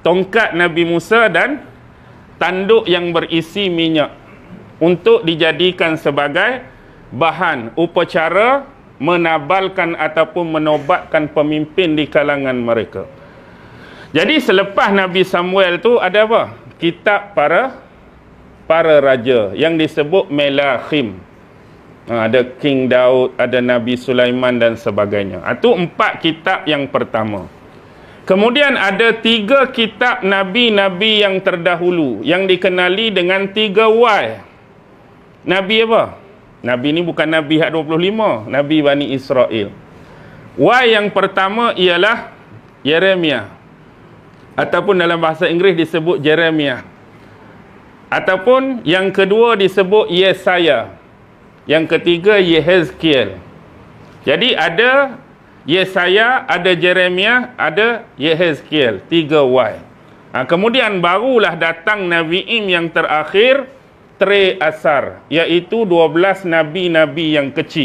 tongkat Nabi Musa dan tanduk yang berisi minyak untuk dijadikan sebagai bahan upacara menabalkan ataupun menobatkan pemimpin di kalangan mereka. Jadi selepas Nabi Samuel tu ada apa? Kitab para raja yang disebut Melachim. Ada King Daud, ada Nabi Sulaiman dan sebagainya. Itu 4 kitab yang pertama. Kemudian ada 3 kitab Nabi-Nabi yang terdahulu yang dikenali dengan 3 Y. Nabi apa? Nabi ni bukan Nabi hak 25, Nabi Bani Israel. Y yang pertama ialah Yeremia, ataupun dalam bahasa Inggeris disebut Jeremiah. Ataupun yang kedua disebut Yesaya. Yang ketiga Yehezkiel. Jadi ada Yesaya, ada Jeremiah, ada Yehezkiel, 3 Y. Kemudian barulah datang Nabi Im yang terakhir, Tre Asar, iaitu 12 Nabi-Nabi yang kecil.